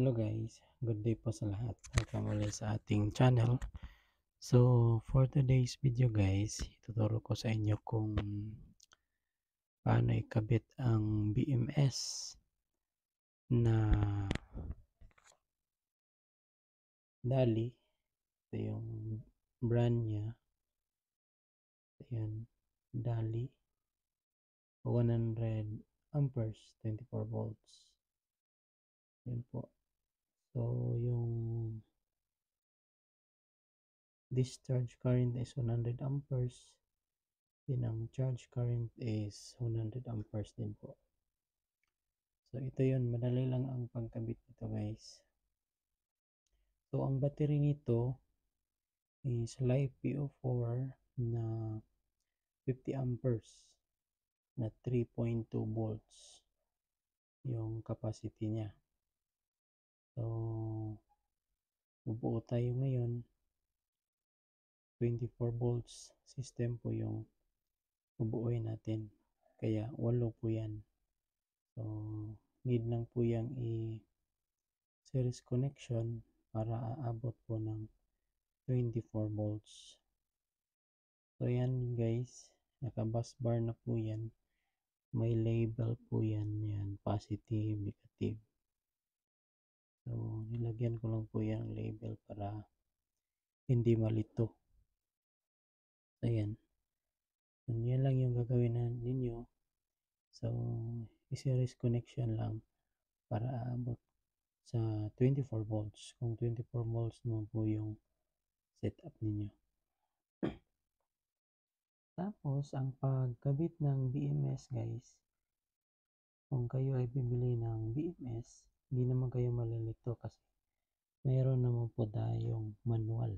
Hello guys, good day po sa lahat. Welcome ulit sa ating channel. So, for today's video guys, ituturo ko sa inyo kung paano ikabit ang BMS na Dali. Ito yung brand niya. Ayan, Dali. 100 amperes, 24 volts. Yan po. So, yung discharge current is 100 amperes. Din ang charge current is 100 amperes din po. So ito yun, madali lang ang pagkabit nito guys. So ang battery nito is LiPo4 na 50 amperes na 3.2 volts yung capacity niya. So bubuo tayo ngayon, 24 volts system po yung bubuuin natin, kaya 8 po yan. So need lang po yung series connection para aabot po ng 24 volts. So yan guys, naka-bus bar na po yan, may label po yan, positive, negative. So nilagyan ko lang po yan label para hindi malito. So yan, yan lang yung gagawin ninyo. So i-series connection lang para aabot sa 24 volts, kung 24 volts naman po yung setup ninyo. Tapos ang pagkabit ng BMS guys, kung kayo ay bibili ng BMS, hindi naman kayo malilito kasi mayroon naman po tayong manual.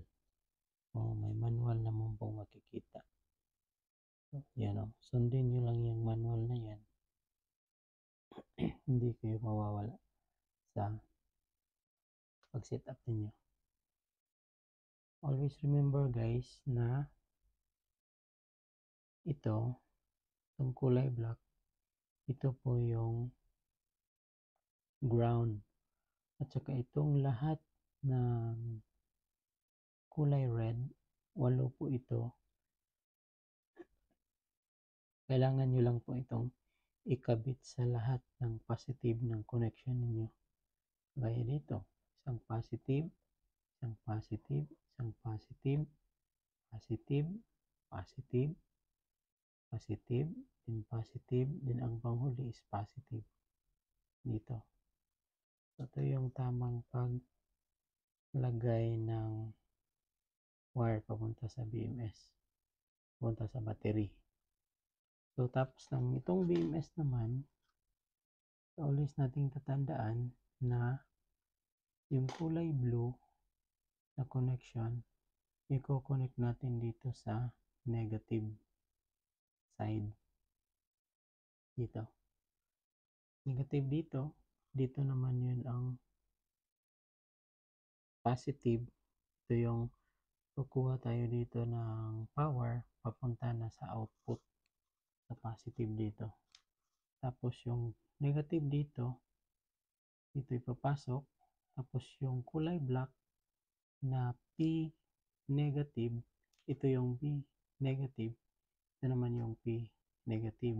May manual naman po makikita. Yan o, sundin nyo lang yung manual na yan. Hindi kayo mawawala sa pag-setup ninyo. Always remember guys na itong kulay black, ito po yung ground. At saka itong lahat ng kulay red, 8 po ito. Kailangan nyo lang po itong ikabit sa lahat ng positive ng connection ninyo. Gaya dito, isang positive, isang positive, isang positive, positive, positive, positive, din positive, din ang panghuli is positive dito. So ito yung tamang paglagay ng wire papunta sa BMS, papunta sa battery. So tapos ng itong BMS naman, always nating tatandaan na yung kulay blue na connection, i-connect natin dito sa negative side. Dito. Negative dito. Dito naman yun ang positive. Ito yung kukuha tayo dito ng power papunta na sa output sa positive dito. Tapos yung negative dito ipapasok. Tapos yung kulay black na P negative, ito yung P negative, ito naman yung P negative.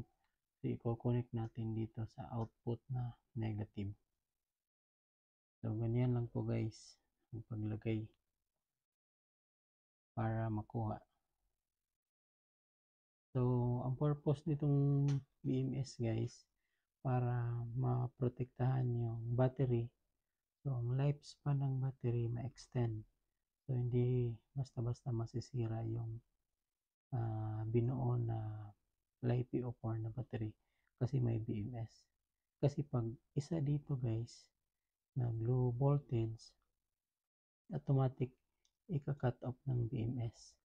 So i-connect natin dito sa output na negative. So ganyan lang po guys ang paglagay para makuha. So ang purpose nitong BMS guys, para maprotektahan yung battery. So ang lifespan ng battery ma-extend. So hindi basta-basta masisira yung binuo na LiPo4 na battery kasi may BMS. Kasi pag isa dito guys na low voltage, automatic ika-cut off ng BMS.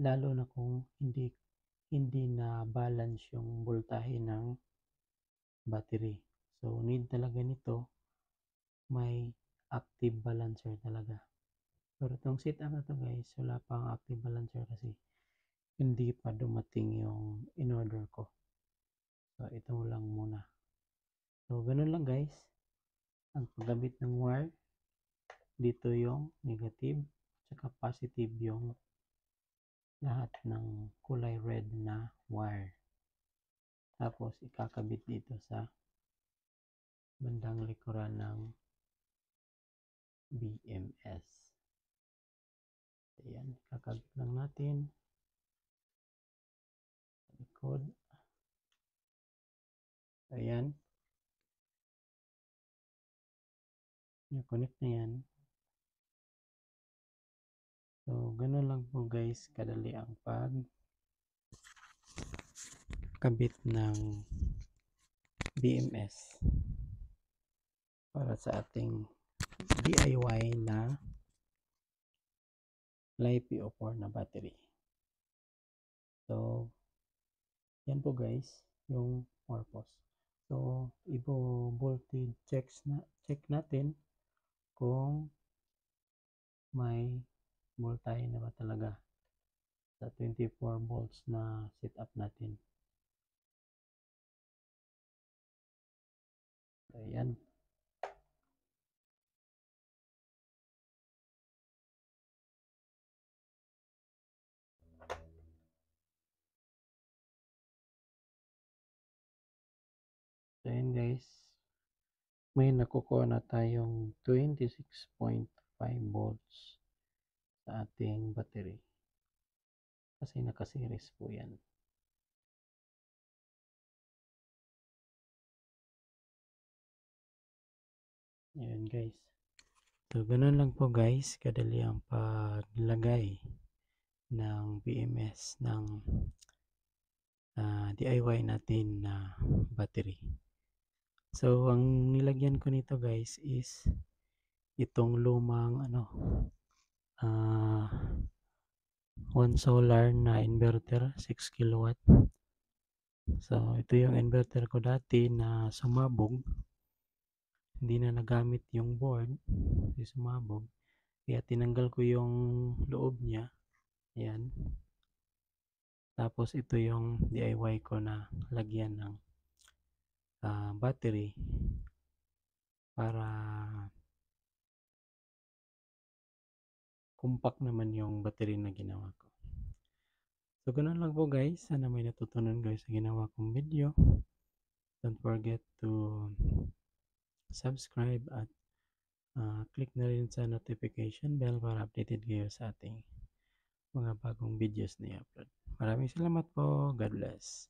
Lalo na kung hindi na balance yung voltahe ng battery. So need talaga nito may active balancer talaga. Pero itong setup na to guys, wala pang active balancer kasi hindi pa dumating yung in-order ko. So ito lang muna. So ganun lang guys. ang pagkabit ng wire, dito yung negative tsaka positive yung lahat ng kulay red na wire. Tapos ikakabit dito sa bandang likuran ng BMS. Ayan, kakabit lang natin sa likod. Ayan, na-connect na yan. So, ganun lang po guys, kadali ang pagkabit ng BMS para sa ating DIY na LiPo4 na battery. So, yan po guys, yung purpose. So, voltage check natin kung may voltahe na ba talaga sa 24 volts na setup natin. Ayan. So, ayan guys. May nakukuha na tayong 26.5 volts sa ating battery. Kasi naka-series po yan. Ayan guys. So, ganun lang po guys, kadali ang paglagay ng BMS ng DIY natin na battery. So, ang nilagyan ko nito guys is itong lumang one solar na inverter, 6 kilowatt. So, ito yung inverter ko dati na sumabog. Hindi na nagamit yung board, kasi sumabog. Kaya tinanggal ko yung loob niya. Ayan. Tapos ito yung DIY ko na lagyan ng battery para compact naman yung battery na ginawa ko. So, ganun lang po guys. Sana may natutunan guys sa ginawa kong video. Don't forget to subscribe at click na rin sa notification bell para updated kayo sa ating mga bagong videos na i-upload. Maraming salamat po. God bless.